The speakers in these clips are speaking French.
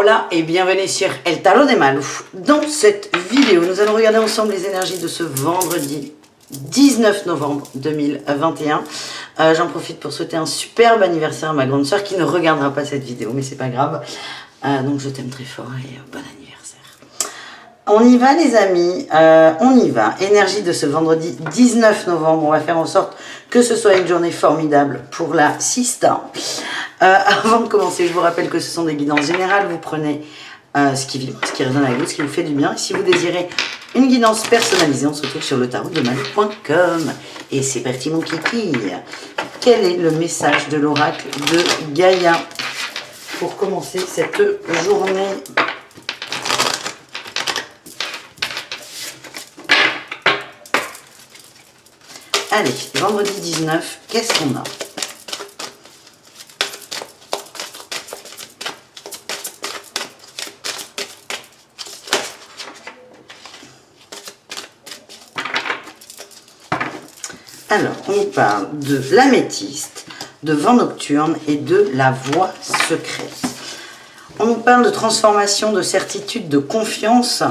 Hola et bienvenue sur El Tarot de Malou. Dans cette vidéo, nous allons regarder ensemble les énergies de ce vendredi 19 novembre 2021. J'en profite pour souhaiter un superbe anniversaire à ma grande soeur qui ne regardera pas cette vidéo, mais c'est pas grave. Donc je t'aime très fort et bon anniversaire. On y va les amis, on y va. Énergie de ce vendredi 19 novembre, on va faire en sorte que ce soit une journée formidable pour la Sista. Avant de commencer, je vous rappelle que ce sont des guidances générales. Vous prenez ce qui vibre, ce qui résonne avec vous, ce qui vous fait du bien. Et si vous désirez une guidance personnalisée, on se retrouve sur le tarotdemalou.com. Et c'est parti mon kiki. Quel est le message de l'oracle de Gaïa pour commencer cette journée? Allez, vendredi 19, qu'est-ce qu'on a? Alors, on parle de l'améthyste, de vent nocturne et de la voie secrète. On nous parle de transformation, de certitude, de confiance,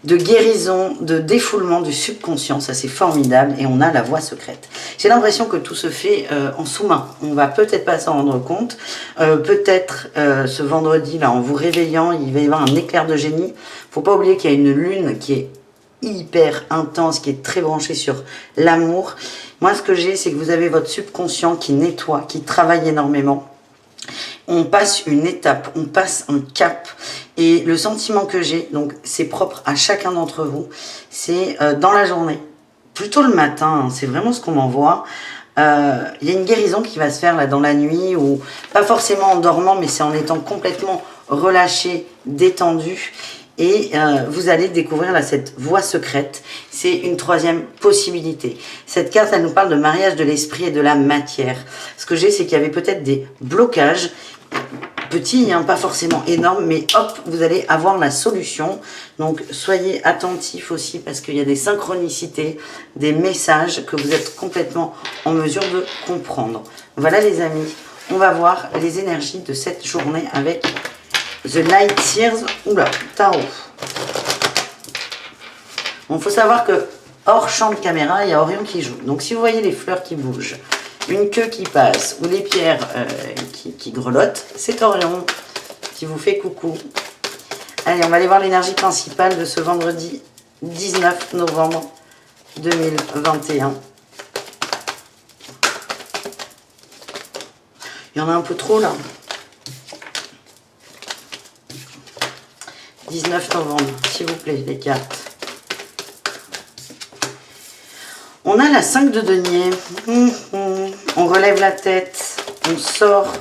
de guérison, de défoulement du subconscient. Ça, c'est formidable. Et on a la voie secrète. J'ai l'impression que tout se fait en sous-main. On va peut-être pas s'en rendre compte. Peut-être ce vendredi-là, en vous réveillant, il va y avoir un éclair de génie. Faut pas oublier qu'il y a une lune qui est hyper intense, qui est très branché sur l'amour. Moi, ce que j'ai, c'est que vous avez votre subconscient qui nettoie, qui travaille énormément. On passe une étape, on passe un cap. Et le sentiment que j'ai, donc c'est propre à chacun d'entre vous, c'est dans la journée, plutôt le matin, hein, c'est vraiment ce qu'on m'envoie. Il y a une guérison qui va se faire là dans la nuit, ou pas forcément en dormant, mais c'est en étant complètement relâché, détendu. Et vous allez découvrir là cette voie secrète. C'est une troisième possibilité. Cette carte, elle nous parle de mariage de l'esprit et de la matière. Ce que j'ai, c'est qu'il y avait peut-être des blocages, petits, hein, pas forcément énormes, mais hop, vous allez avoir la solution. Donc soyez attentifs aussi parce qu'il y a des synchronicités, des messages que vous êtes complètement en mesure de comprendre. Voilà les amis, on va voir les énergies de cette journée avec The Light Tears, oula, tarot. Bon, faut savoir que hors champ de caméra, il y a Orion qui joue. Donc si vous voyez les fleurs qui bougent, une queue qui passe ou les pierres qui grelottent, c'est Orion qui vous fait coucou. Allez, on va aller voir l'énergie principale de ce vendredi 19 novembre 2021. Il y en a un peu trop là. 19 novembre, s'il vous plaît, les cartes. On a la 5 de denier. On relève la tête. On sort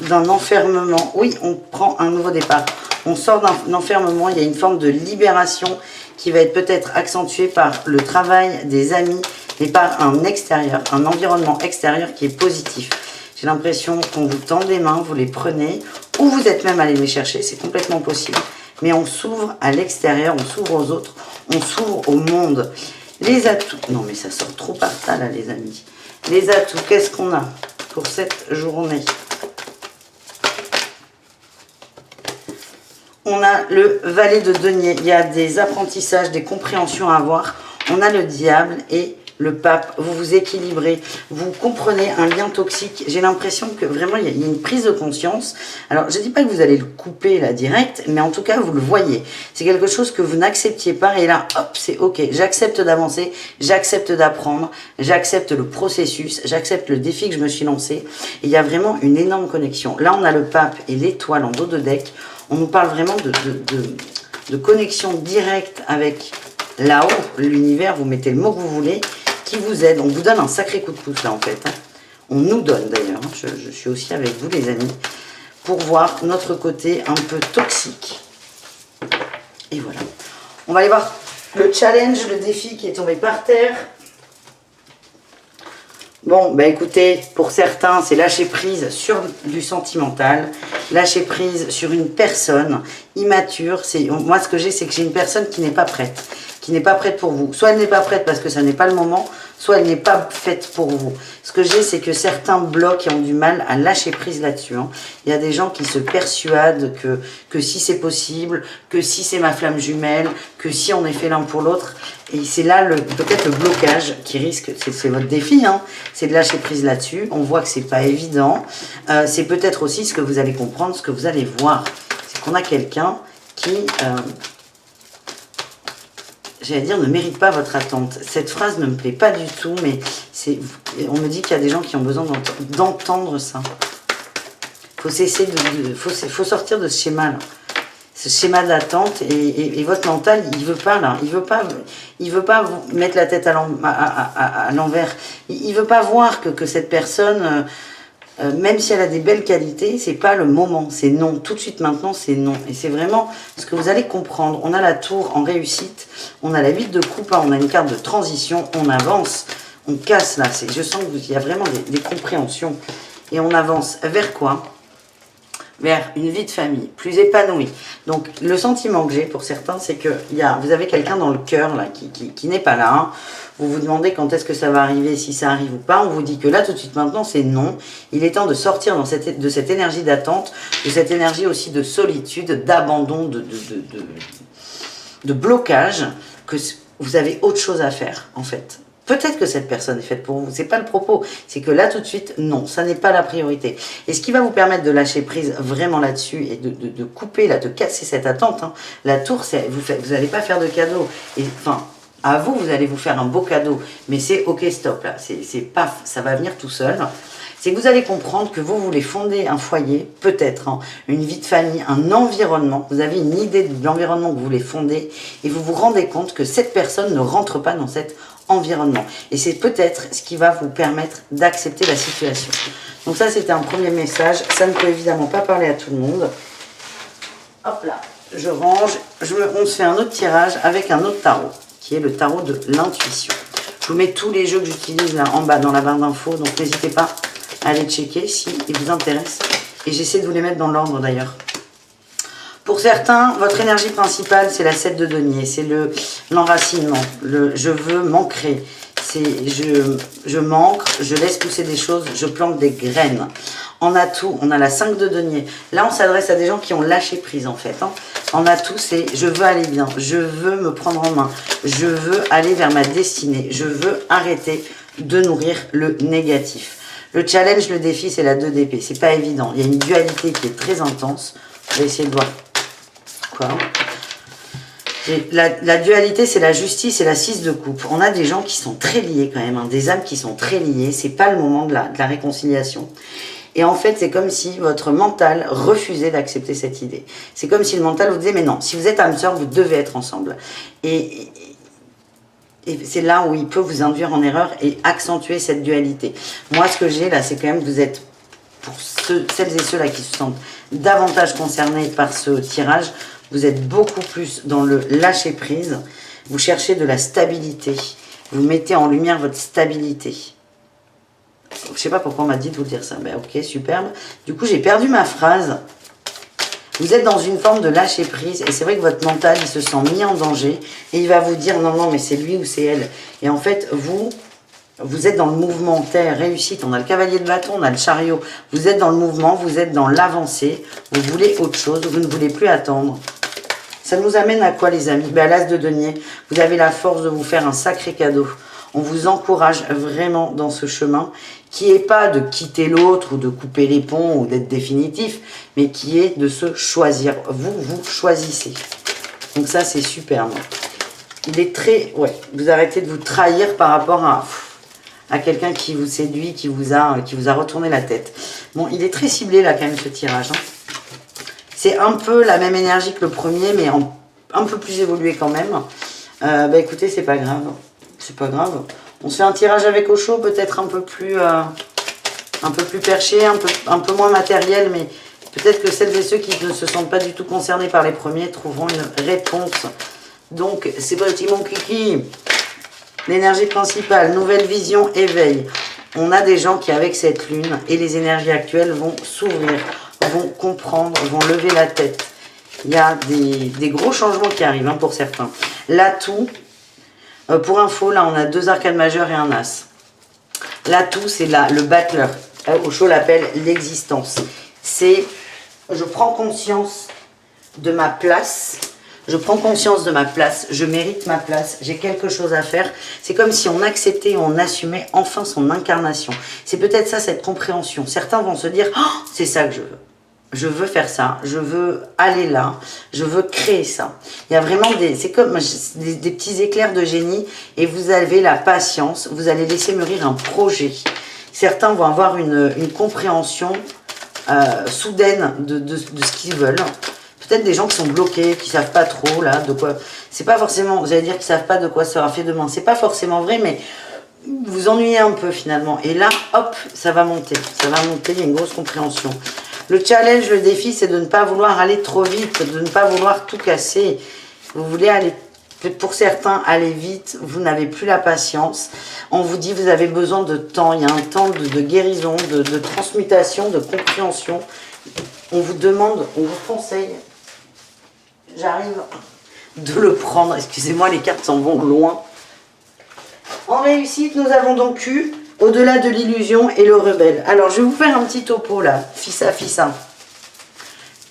d'un enfermement. Oui, on prend un nouveau départ. On sort d'un enfermement. Il y a une forme de libération qui va être peut-être accentuée par le travail des amis et par un extérieur, un environnement extérieur qui est positif. J'ai l'impression qu'on vous tend des mains, vous les prenez, ou vous êtes même allé les chercher, c'est complètement possible. Mais on s'ouvre à l'extérieur, on s'ouvre aux autres, on s'ouvre au monde. Les atouts, non mais ça sort trop par ça là les amis. Les atouts, qu'est-ce qu'on a pour cette journée? On a le valet de denier, il y a des apprentissages, des compréhensions à avoir. On a le diable et le pape, vous vous équilibrez, vous comprenez un lien toxique. J'ai l'impression que vraiment il y a une prise de conscience. Alors je ne dis pas que vous allez le couper là direct, mais en tout cas vous le voyez. C'est quelque chose que vous n'acceptiez pas et là hop c'est ok, j'accepte d'avancer, j'accepte d'apprendre, j'accepte le processus, j'accepte le défi que je me suis lancé. Et il y a vraiment une énorme connexion. Là on a le pape et l'étoile en dos de deck. On nous parle vraiment de connexion directe avec là-haut, l'univers, vous mettez le mot que vous voulez, qui vous aide. On vous donne un sacré coup de pouce là en fait. On nous donne d'ailleurs, je suis aussi avec vous les amis, pour voir notre côté un peu toxique. Et voilà. On va aller voir le challenge, le défi qui est tombé par terre. Bon, bah écoutez, pour certains, c'est lâcher prise sur du sentimental, lâcher prise sur une personne immature. Moi, ce que j'ai, c'est que j'ai une personne qui n'est pas prête pour vous. Soit elle n'est pas prête parce que ça n'est pas le moment, soit elle n'est pas faite pour vous. Ce que j'ai, c'est que certains bloquent et ont du mal à lâcher prise là-dessus. Hein. Il y a des gens qui se persuadent que si c'est possible, que si c'est ma flamme jumelle, que si on est fait l'un pour l'autre. Et c'est là peut-être le blocage qui risque, c'est votre défi, hein, c'est de lâcher prise là-dessus. On voit que c'est pas évident. C'est peut-être aussi ce que vous allez comprendre, ce que vous allez voir. C'est qu'on a quelqu'un qui... j'allais dire, ne mérite pas votre attente. Cette phrase ne me plaît pas du tout, mais on me dit qu'il y a des gens qui ont besoin d'entendre ça. Faut cesser faut sortir de ce schéma-là. Ce schéma d'attente et votre mental, il veut pas là. Il veut pas vous mettre la tête à l'envers. Il veut pas voir que cette personne... même si elle a des belles qualités, c'est pas le moment, c'est non. Tout de suite maintenant, c'est non. Et c'est vraiment ce que vous allez comprendre. On a la tour en réussite, on a la 8 de coupe, on a une carte de transition, on avance, on casse là. Je sens qu'il y a vraiment des compréhensions. Et on avance vers quoi? Vers une vie de famille, plus épanouie. Donc, le sentiment que j'ai pour certains, c'est que vous avez quelqu'un dans le cœur là qui n'est pas là. Hein. Vous vous demandez quand est-ce que ça va arriver, si ça arrive ou pas. On vous dit que là, tout de suite maintenant, c'est non. Il est temps de sortir de cette énergie d'attente, de cette énergie aussi de solitude, d'abandon, de blocage, que vous avez autre chose à faire, en fait. Peut-être que cette personne est faite pour vous, c'est pas le propos. C'est que là, tout de suite, non, ça n'est pas la priorité. Et ce qui va vous permettre de lâcher prise vraiment là-dessus et de couper, là, de casser cette attente, hein, la tour, vous n'allez pas faire de cadeau. Et enfin, à vous, vous allez vous faire un beau cadeau. Mais c'est ok, stop, là. C'est paf, ça va venir tout seul. C'est que vous allez comprendre que vous voulez fonder un foyer, peut-être, hein, une vie de famille, un environnement. Vous avez une idée de l'environnement que vous voulez fonder et vous vous rendez compte que cette personne ne rentre pas dans cet environnement. Et c'est peut-être ce qui va vous permettre d'accepter la situation. Donc ça, c'était un premier message. Ça ne peut évidemment pas parler à tout le monde. Hop là, je range. On se fait un autre tirage avec un autre tarot, qui est le tarot de l'intuition. Je vous mets tous les jeux que j'utilise là en bas dans la barre d'infos, donc n'hésitez pas à aller checker si ils vous intéressent. Et j'essaie de vous les mettre dans l'ordre d'ailleurs. Pour certains, votre énergie principale, c'est la 7 de denier, c'est l'enracinement, je veux m'ancrer, c'est je manque, je laisse pousser des choses, je plante des graines. En atout, on a la 5 de denier. Là, on s'adresse à des gens qui ont lâché prise en fait. Hein. En atout, c'est je veux aller bien, je veux me prendre en main, je veux aller vers ma destinée, je veux arrêter de nourrir le négatif. Le challenge, le défi, c'est la 2 d'épée. C'est pas évident. Il y a une dualité qui est très intense. Je vais essayer de voir. Quoi. La dualité, c'est la justice et la 6 de coupe. On a des gens qui sont très liés quand même, hein, des âmes qui sont très liées. C'est pas le moment de la réconciliation. Et en fait, c'est comme si votre mental refusait d'accepter cette idée. C'est comme si le mental vous disait, mais non, si vous êtes âme sœur, vous devez être ensemble. Et c'est là où il peut vous induire en erreur et accentuer cette dualité. Moi, ce que j'ai là, c'est quand même, vous êtes, pour celles et ceux-là qui se sentent davantage concernés par ce tirage, vous êtes beaucoup plus dans le lâcher-prise. Vous cherchez de la stabilité. Vous mettez en lumière votre stabilité. Je ne sais pas pourquoi on m'a dit de vous dire ça. Ben ok, superbe. Du coup, j'ai perdu ma phrase. Vous êtes dans une forme de lâcher-prise. Et c'est vrai que votre mental, il se sent mis en danger. Et il va vous dire, non, non, mais c'est lui ou c'est elle. Et en fait, vous êtes dans le mouvement terre, réussite. On a le cavalier de bâton, on a le chariot. Vous êtes dans le mouvement, vous êtes dans l'avancée. Vous voulez autre chose, vous ne voulez plus attendre. Ça nous amène à quoi, les amis? Ben, à l'as de denier. Vous avez la force de vous faire un sacré cadeau. On vous encourage vraiment dans ce chemin qui n'est pas de quitter l'autre ou de couper les ponts ou d'être définitif, mais qui est de se choisir. Vous choisissez. Donc ça, c'est superbe. Il est très... Ouais, vous arrêtez de vous trahir par rapport à quelqu'un qui vous séduit, qui vous a retourné la tête. Bon, il est très ciblé là quand même ce tirage. Hein. C'est un peu la même énergie que le premier, mais un peu plus évolué quand même. Bah écoutez, c'est pas grave. C'est pas grave. On se fait un tirage avec au chaud, peut-être un peu plus perché, un peu moins matériel, mais peut-être que celles et ceux qui ne se sentent pas du tout concernés par les premiers trouveront une réponse. Donc, c'est parti mon kiki. L'énergie principale, nouvelle vision, éveil. On a des gens qui, avec cette lune et les énergies actuelles, vont s'ouvrir, vont comprendre, vont lever la tête. Il y a des gros changements qui arrivent hein, pour certains. L'atout, Pour info, là, on a 2 arcanes majeures et un as. L'atout, c'est là, le battleur. Osho l'appelle l'existence. C'est, je prends conscience de ma place. Je prends conscience de ma place, je mérite ma place, j'ai quelque chose à faire. C'est comme si on acceptait, on assumait enfin son incarnation. C'est peut-être ça, cette compréhension. Certains vont se dire, oh, c'est ça que je veux. Je veux faire ça, je veux aller là, je veux créer ça. Il y a vraiment c'est comme des petits éclairs de génie et vous avez la patience, vous allez laisser mûrir un projet. Certains vont avoir une compréhension soudaine de ce qu'ils veulent. Peut-être des gens qui sont bloqués, qui savent pas trop là de quoi. C'est pas forcément, vous allez dire qu'ils savent pas de quoi ça sera fait demain. C'est pas forcément vrai, mais vous ennuyez un peu finalement. Et là, hop, ça va monter. Ça va monter, il y a une grosse compréhension. Le challenge, le défi, c'est de ne pas vouloir aller trop vite, de ne pas vouloir tout casser. Vous voulez aller, pour certains, aller vite, vous n'avez plus la patience. On vous dit, vous avez besoin de temps. Il y a un temps de guérison, de transmutation, de compréhension. On vous demande, on vous conseille. J'arrive de le prendre. Excusez-moi, les cartes s'en vont loin. En réussite, nous avons donc eu au-delà de l'illusion et le rebelle. Alors, je vais vous faire un petit topo là. Fissa, fissa.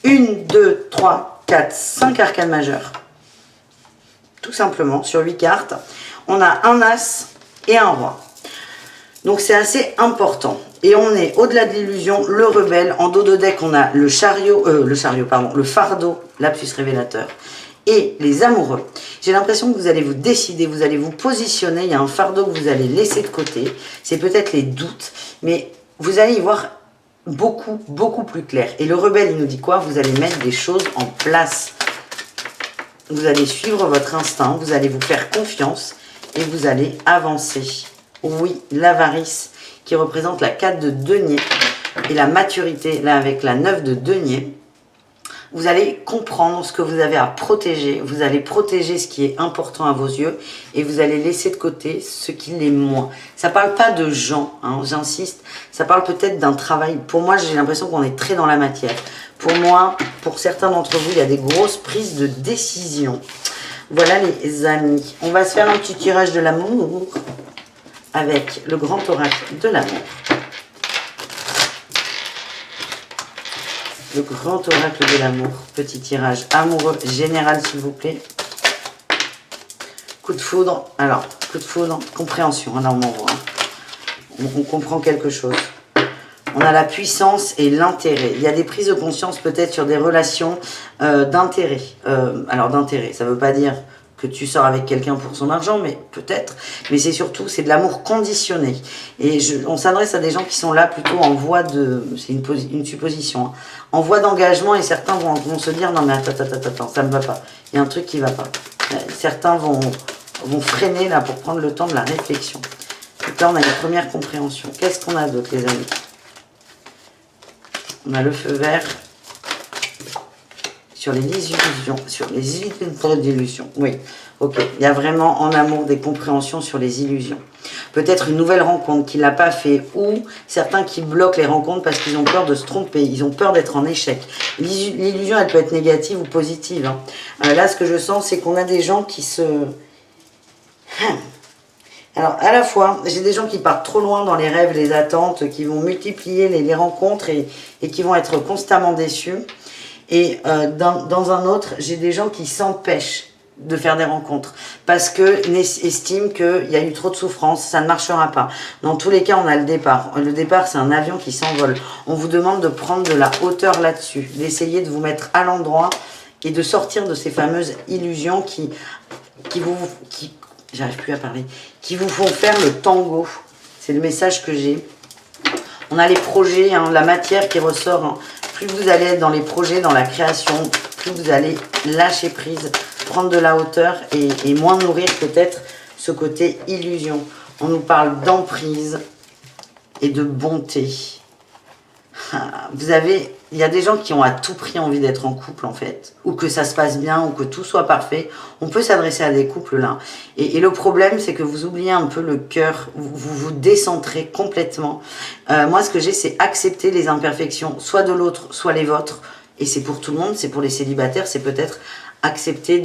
1, 2, 3, 4, 5 arcanes majeures. Tout simplement, sur 8 cartes. On a un as et un roi. Donc, c'est assez important. Et on est au-delà de l'illusion, le rebelle. En dos de deck, on a le fardeau, lapsus révélateur. Et les amoureux. J'ai l'impression que vous allez vous décider, vous allez vous positionner. Il y a un fardeau que vous allez laisser de côté. C'est peut-être les doutes, mais vous allez y voir beaucoup, beaucoup plus clair. Et le rebelle, il nous dit quoi? Vous allez mettre des choses en place. Vous allez suivre votre instinct, vous allez vous faire confiance et vous allez avancer. Oui, l'avarice qui représente la 4 de denier et la maturité, là avec la 9 de denier. Vous allez comprendre ce que vous avez à protéger. Vous allez protéger ce qui est important à vos yeux et vous allez laisser de côté ce qui l'est moins. Ça ne parle pas de gens, hein, j'insiste. Ça parle peut-être d'un travail. Pour moi, j'ai l'impression qu'on est très dans la matière. Pour moi, pour certains d'entre vous, il y a des grosses prises de décision. Voilà les amis. On va se faire un petit tirage de l'amour avec le grand oracle de l'amour. Le grand oracle de l'amour, petit tirage amoureux général s'il vous plaît. Coup de foudre, alors, coup de foudre, compréhension, là on m'envoie. On comprend quelque chose. On a la puissance et l'intérêt. Il y a des prises de conscience peut-être sur des relations d'intérêt. Alors d'intérêt, ça ne veut pas dire que tu sors avec quelqu'un pour son argent, mais peut-être. Mais c'est surtout, c'est de l'amour conditionné. Et on s'adresse à des gens qui sont là plutôt en voie de... C'est une supposition. Hein, en voie d'engagement et certains vont se dire, non mais attends, ça ne va pas. Il y a un truc qui ne va pas. Certains vont freiner là pour prendre le temps de la réflexion. Donc là, on a une première compréhension. Qu'est-ce qu'on a d'autre, les amis? On a le feu vert sur les illusions, sur les illusions. Oui, ok. Il y a vraiment en amour des compréhensions sur les illusions. Peut-être une nouvelle rencontre qu'il n'a pas fait ou certains qui bloquent les rencontres parce qu'ils ont peur de se tromper, ils ont peur d'être en échec. L'illusion, elle peut être négative ou positive. Hein. Là, ce que je sens, c'est qu'on a des gens qui se... Alors, à la fois, j'ai des gens qui partent trop loin dans les rêves, les attentes, qui vont multiplier les rencontres et qui vont être constamment déçus. Et dans un autre, j'ai des gens qui s'empêchent de faire des rencontres parce que estiment qu'il y a eu trop de souffrance, ça ne marchera pas. Dans tous les cas, on a le départ. Le départ, c'est un avion qui s'envole. On vous demande de prendre de la hauteur là-dessus, d'essayer de vous mettre à l'endroit et de sortir de ces fameuses illusions qui j'arrive plus à parler, qui vous font faire le tango. C'est le message que j'ai. On a les projets, hein, la matière qui ressort. Hein. Plus vous allez être dans les projets, dans la création, plus vous allez lâcher prise, prendre de la hauteur et moins nourrir peut-être ce côté illusion. On nous parle d'emprise et de bonté. Il y a des gens qui ont à tout prix envie d'être en couple en fait, ou que ça se passe bien, ou que tout soit parfait. On peut s'adresser à des couples là. Et le problème, c'est que vous oubliez un peu le cœur, vous vous décentrez complètement. Moi, ce que j'ai, c'est accepter les imperfections, soit de l'autre, soit les vôtres. Et c'est pour tout le monde, c'est pour les célibataires, c'est peut-être accepter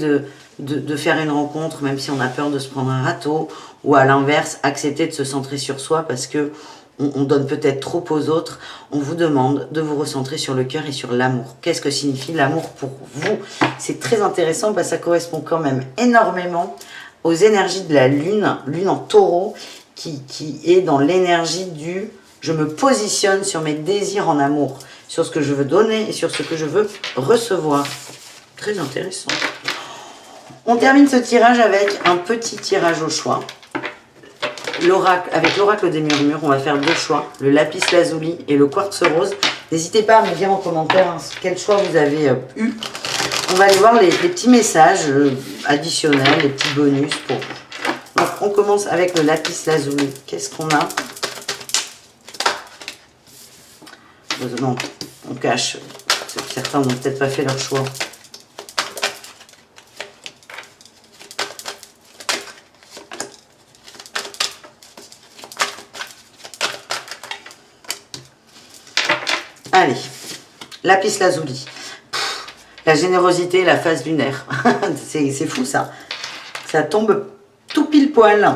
de faire une rencontre, même si on a peur de se prendre un râteau, ou à l'inverse, accepter de se centrer sur soi parce que on donne peut-être trop aux autres. On vous demande de vous recentrer sur le cœur et sur l'amour. Qu'est-ce que signifie l'amour pour vous? C'est très intéressant parce que ça correspond quand même énormément aux énergies de la lune, lune en taureau, qui est dans l'énergie du « je me positionne sur mes désirs en amour », sur ce que je veux donner et sur ce que je veux recevoir. Très intéressant. On termine ce tirage avec un petit tirage au choix. Avec l'oracle des murmures, on va faire 2 choix, le lapis lazuli et le quartz rose. N'hésitez pas à me dire en commentaire quel choix vous avez eu. On va aller voir les petits messages additionnels, les petits bonus pour vous. Donc on commence avec le lapis lazuli. Qu'est-ce qu'on a? Non, on cache. Certains n'ont peut-être pas fait leur choix. Allez, lapis lazuli. La générosité, la phase lunaire. C'est fou ça. Ça tombe tout pile poil.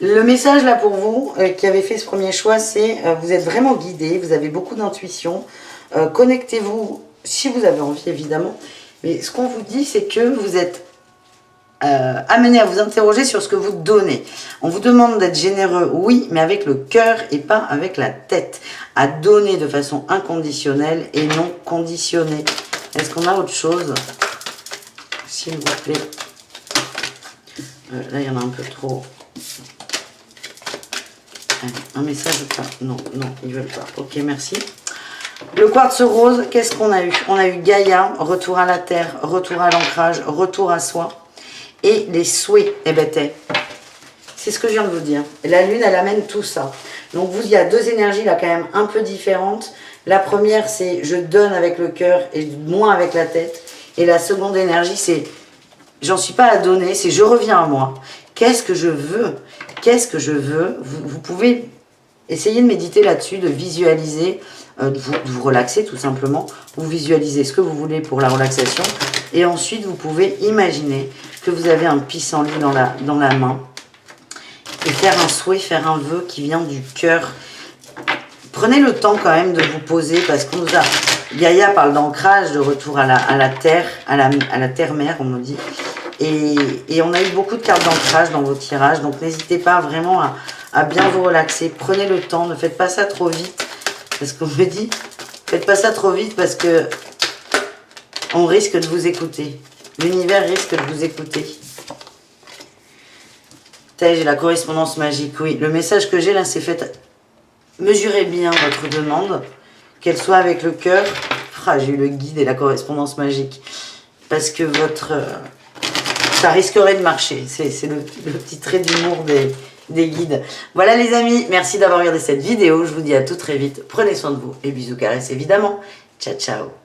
Le message là pour vous qui avez fait ce premier choix, c'est vous êtes vraiment guidé, vous avez beaucoup d'intuition. Connectez-vous si vous avez envie évidemment. Mais ce qu'on vous dit, c'est que vous êtes amené à vous interroger sur ce que vous donnez. On vous demande d'être généreux, oui, mais avec le cœur et pas avec la tête. À donner de façon inconditionnelle et non conditionnée. Est-ce qu'on a autre chose? S'il vous plaît. Là, il y en a un peu trop. Allez, un message ou pas? Non, non, ils veulent pas. Ok, merci. Le quartz rose, qu'est-ce qu'on a eu? On a eu Gaïa, retour à la terre, retour à l'ancrage, retour à soi. Et les souhaits, eh ben, c'est ce que je viens de vous dire. La lune, elle amène tout ça. Donc, il y a 2 énergies là quand même un peu différentes. La première, c'est je donne avec le cœur et moins avec la tête. Et la seconde énergie, c'est j'en suis pas à donner, c'est je reviens à moi. Qu'est-ce que je veux? Qu'est-ce que je veux? Vous pouvez essayer de méditer là-dessus, de visualiser, de vous relaxer tout simplement. Vous visualisez ce que vous voulez pour la relaxation. Et ensuite, vous pouvez imaginer que vous avez un pissenlit dans la main. Et faire un souhait, faire un vœu qui vient du cœur. Prenez le temps quand même de vous poser parce qu'on nous a... Gaïa parle d'ancrage, de retour à la terre, à la terre-mère, on me dit. Et on a eu beaucoup de cartes d'ancrage dans vos tirages. Donc n'hésitez pas vraiment à bien vous relaxer. Prenez le temps, ne faites pas ça trop vite. Parce qu'on me dit, faites pas ça trop vite parce que on risque de vous écouter. L'univers risque de vous écouter. J'ai la correspondance magique, oui. Le message que j'ai là, c'est fait... Mesurez bien votre demande, qu'elle soit avec le cœur. Ah, j'ai eu le guide et la correspondance magique. Parce que ça risquerait de marcher. C'est le petit trait d'humour des guides. Voilà les amis, merci d'avoir regardé cette vidéo. Je vous dis à tout très vite. Prenez soin de vous et bisous caresses évidemment. Ciao, ciao.